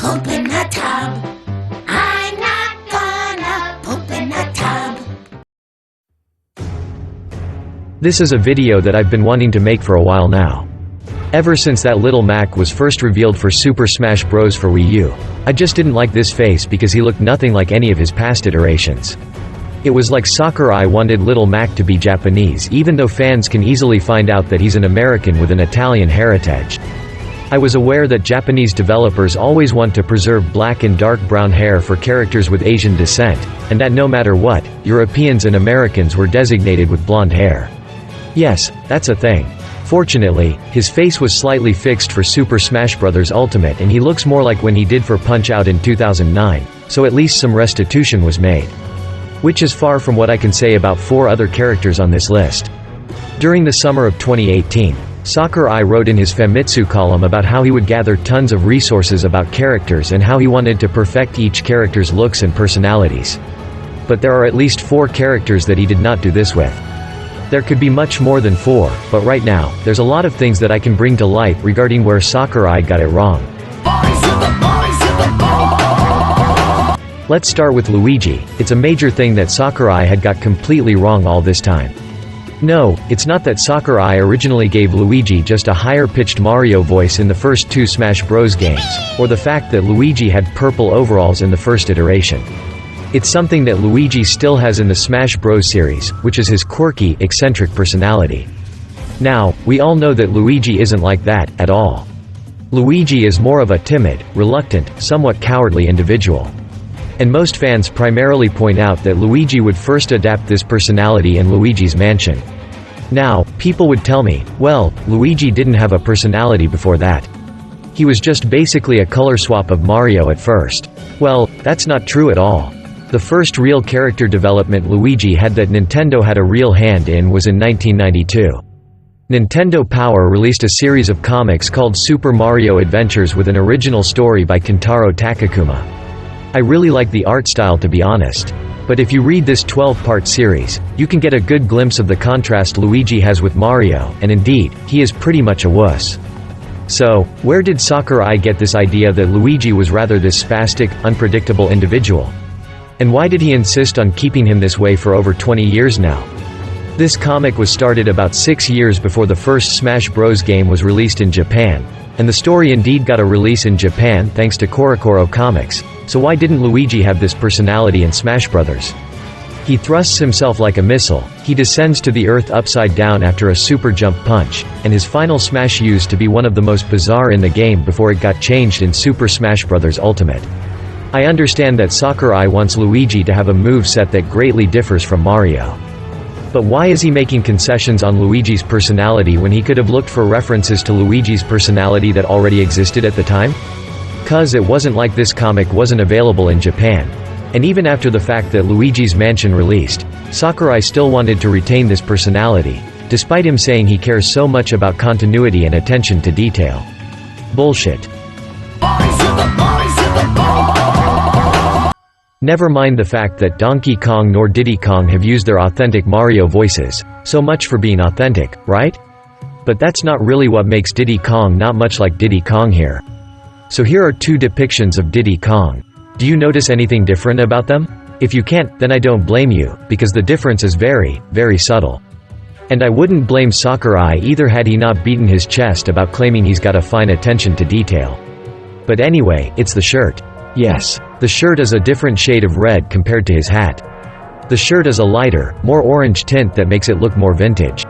poop in the tub. I'm not gonna poop in the tub. This is a video that I've been wanting to make for a while now. Ever since that little Mac was first revealed for Super Smash Bros. For Wii U. I just didn't like this face because he looked nothing like any of his past iterations. It was like Sakurai wanted Little Mac to be Japanese, even though fans can easily find out that he's an American with an Italian heritage. I was aware that Japanese developers always want to preserve black and dark brown hair for characters with Asian descent, and that no matter what, Europeans and Americans were designated with blonde hair. Yes, that's a thing. Fortunately, his face was slightly fixed for Super Smash Bros. Ultimate and he looks more like when he did for Punch-Out in 2009, so at least some restitution was made. Which is far from what I can say about 4 other characters on this list. During the summer of 2018, Sakurai wrote in his Famitsu column about how he would gather tons of resources about characters and how he wanted to perfect each character's looks and personalities. But there are at least 4 characters that he did not do this with. There could be much more than 4, but right now, there's a lot of things that I can bring to light regarding where Sakurai got it wrong. Let's start with Luigi. It's a major thing that Sakurai had got completely wrong all this time. No, it's not that Sakurai originally gave Luigi just a higher-pitched Mario voice in the first 2 Smash Bros. Games, or the fact that Luigi had purple overalls in the first iteration. It's something that Luigi still has in the Smash Bros. Series, which is his quirky, eccentric personality. Now, we all know that Luigi isn't like that, at all. Luigi is more of a timid, reluctant, somewhat cowardly individual. And most fans primarily point out that Luigi would first adapt this personality in Luigi's Mansion. Now, people would tell me, well, Luigi didn't have a personality before that. He was just basically a color swap of Mario at first. Well, that's not true at all. The first real character development Luigi had that Nintendo had a real hand in was in 1992. Nintendo Power released a series of comics called Super Mario Adventures with an original story by Kentaro Takakuma. I really like the art style, to be honest. But if you read this 12-part series, you can get a good glimpse of the contrast Luigi has with Mario, and indeed, he is pretty much a wuss. So, where did Sakurai get this idea that Luigi was rather this spastic, unpredictable individual? And why did he insist on keeping him this way for over 20 years now? This comic was started about 6 years before the first Smash Bros. Game was released in Japan, and the story indeed got a release in Japan thanks to Korokoro Comics, so why didn't Luigi have this personality in Smash Bros.? He thrusts himself like a missile, he descends to the earth upside down after a super jump punch, and his final smash used to be one of the most bizarre in the game before it got changed in Super Smash Bros. Ultimate. I understand that Sakurai wants Luigi to have a moveset that greatly differs from Mario. But why is he making concessions on Luigi's personality when he could have looked for references to Luigi's personality that already existed at the time? 'Cause it wasn't like this comic wasn't available in Japan. And even after the fact that Luigi's Mansion released, Sakurai still wanted to retain this personality, despite him saying he cares so much about continuity and attention to detail. Bullshit. Never mind the fact that Donkey Kong nor Diddy Kong have used their authentic Mario voices, so much for being authentic, right? But that's not really what makes Diddy Kong not much like Diddy Kong here. So here are 2 depictions of Diddy Kong. Do you notice anything different about them? If you can't, then I don't blame you, because the difference is very, very subtle. And I wouldn't blame Sakurai either had he not beaten his chest about claiming he's got a fine attention to detail. But anyway, it's the shirt. Yes, the shirt is a different shade of red compared to his hat. The shirt is a lighter, more orange tint that makes it look more vintage.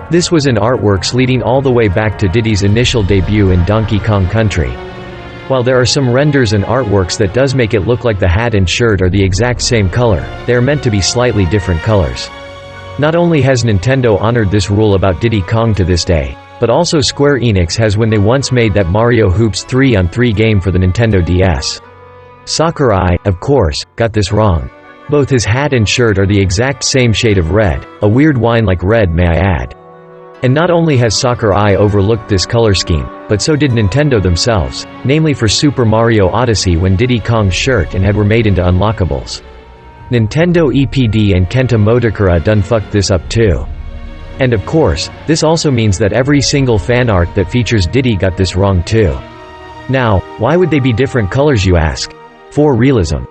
This was in artworks leading all the way back to Diddy's initial debut in Donkey Kong Country. While there are some renders and artworks that does make it look like the hat and shirt are the exact same color, they are meant to be slightly different colors. Not only has Nintendo honored this rule about Diddy Kong to this day, but also Square Enix has when they once made that Mario Hoops 3-on-3 game for the Nintendo DS. Sakurai, of course, got this wrong. Both his hat and shirt are the exact same shade of red, a weird wine like red, may I add. And not only has Sakurai overlooked this color scheme, but so did Nintendo themselves, namely for Super Mario Odyssey when Diddy Kong's shirt and head were made into unlockables. Nintendo EPD and Kenta Motokuroi done fucked this up too. And of course, this also means that every single fan art that features Diddy got this wrong too. Now, why would they be different colors, you ask? For realism.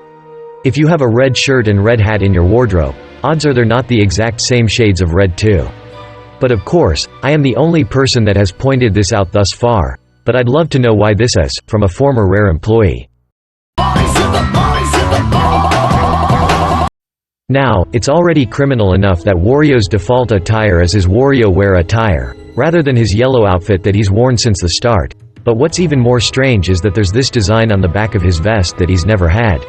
If you have a red shirt and red hat in your wardrobe, odds are they're not the exact same shades of red too. But of course, I am the only person that has pointed this out thus far, but I'd love to know why this is, from a former Rare employee. Now, it's already criminal enough that Wario's default attire is his WarioWare attire, rather than his yellow outfit that he's worn since the start, but what's even more strange is that there's this design on the back of his vest that he's never had.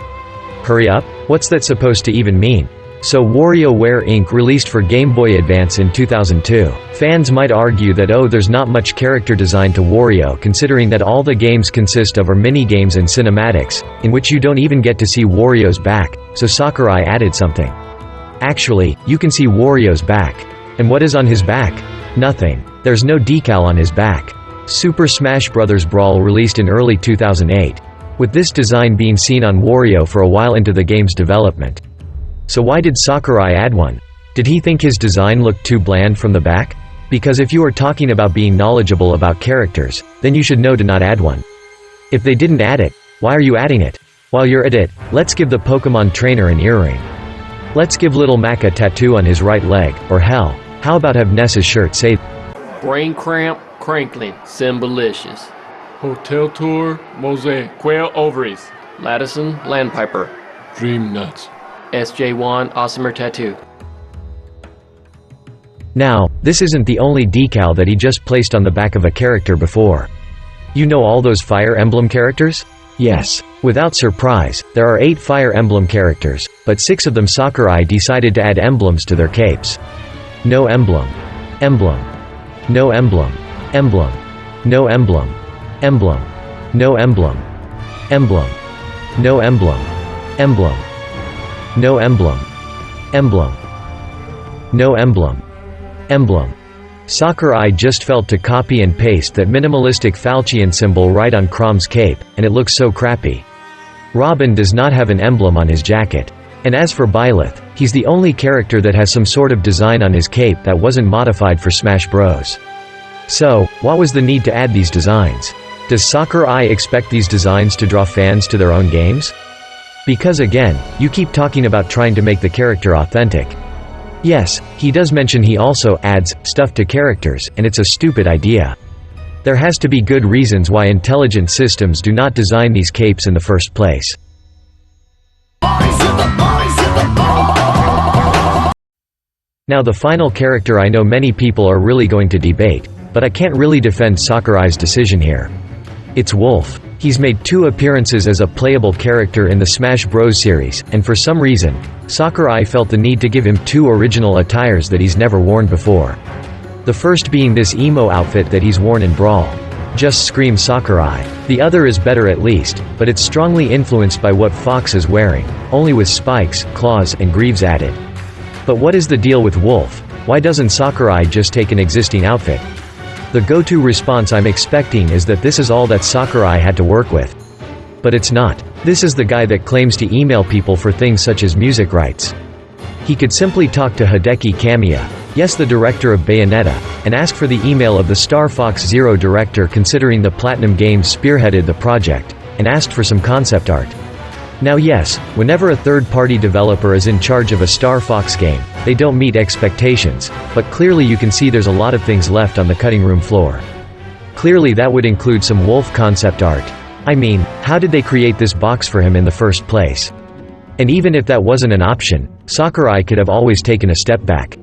Hurry up? What's that supposed to even mean? So WarioWare Inc. released for Game Boy Advance in 2002. Fans might argue that there's not much character design to Wario considering that all the games consist of are mini-games and cinematics, in which you don't even get to see Wario's back, so Sakurai added something. Actually, you can see Wario's back. And what is on his back? Nothing. There's no decal on his back. Super Smash Bros. Brawl released in early 2008, with this design being seen on Wario for a while into the game's development. So why did Sakurai add one? Did he think his design looked too bland from the back? Because if you are talking about being knowledgeable about characters, then you should know to not add one. If they didn't add it, why are you adding it? While you're at it, let's give the Pokemon trainer an earring. Let's give Little Mac a tattoo on his right leg, or hell, how about have Ness's shirt say Brain cramp, crankling, symbolicious. Hotel tour, mosaic, quail ovaries, Ladison, Landpiper. dream nuts. SJ1, awesomer tattoo. Now, this isn't the only decal that he just placed on the back of a character before. You know all those Fire Emblem characters? Yes. Without surprise, there are 8 Fire Emblem characters, but 6 of them Sakurai decided to add emblems to their capes. No emblem. Emblem. No emblem. Emblem. No emblem. Emblem. No emblem. Emblem. No emblem. Emblem. No emblem. Emblem. No emblem. Emblem. Sakurai just felt to copy and paste that minimalistic falchion symbol right on Chrome's cape, and it looks so crappy. Robin does not have an emblem on his jacket. And as for Byleth, he's the only character that has some sort of design on his cape that wasn't modified for Smash Bros. So, what was the need to add these designs? Does Sakurai expect these designs to draw fans to their own games? Because again, you keep talking about trying to make the character authentic. Yes, he does mention he also adds stuff to characters, and it's a stupid idea. There has to be good reasons why intelligent systems do not design these capes in the first place. Now the final character I know many people are really going to debate, but I can't really defend Sakurai's decision here. It's Wolff. He's made 2 appearances as a playable character in the Smash Bros. Series, and for some reason, Sakurai felt the need to give him 2 original attires that he's never worn before. The first being this emo outfit that he's worn in Brawl. Just scream Sakurai. The other is better at least, but it's strongly influenced by what Fox is wearing, only with spikes, claws, and greaves added. But what is the deal with Wolff? Why doesn't Sakurai just take an existing outfit? The go-to response I'm expecting is that this is all that Sakurai had to work with. But it's not. This is the guy that claims to email people for things such as music rights. He could simply talk to Hideki Kamiya, yes, the director of Bayonetta, and ask for the email of the Star Fox Zero director considering the Platinum Games spearheaded the project, and asked for some concept art. Now yes, whenever a third-party developer is in charge of a Star Fox game, they don't meet expectations, but clearly you can see there's a lot of things left on the cutting room floor. Clearly that would include some Wolff concept art. I mean, how did they create this box for him in the first place? And even if that wasn't an option, Sakurai could have always taken a step back.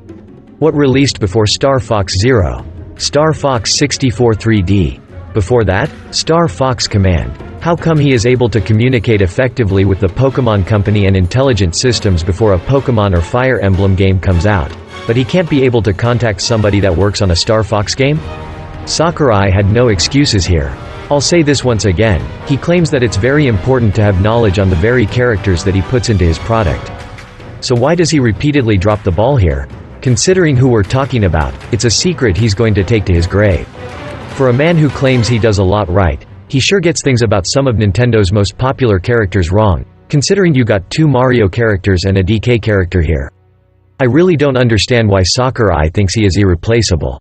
What released before Star Fox Zero? Star Fox 64 3D. Before that, Star Fox Command. How come he is able to communicate effectively with the Pokémon Company and intelligent systems before a Pokémon or Fire Emblem game comes out, but he can't be able to contact somebody that works on a Star Fox game? Sakurai had no excuses here. I'll say this once again, he claims that it's very important to have knowledge on the very characters that he puts into his product. So why does he repeatedly drop the ball here? Considering who we're talking about, it's a secret he's going to take to his grave. For a man who claims he does a lot right, he sure gets things about some of Nintendo's most popular characters wrong, considering you got 2 Mario characters and a DK character here. I really don't understand why Sakurai thinks he is irreplaceable.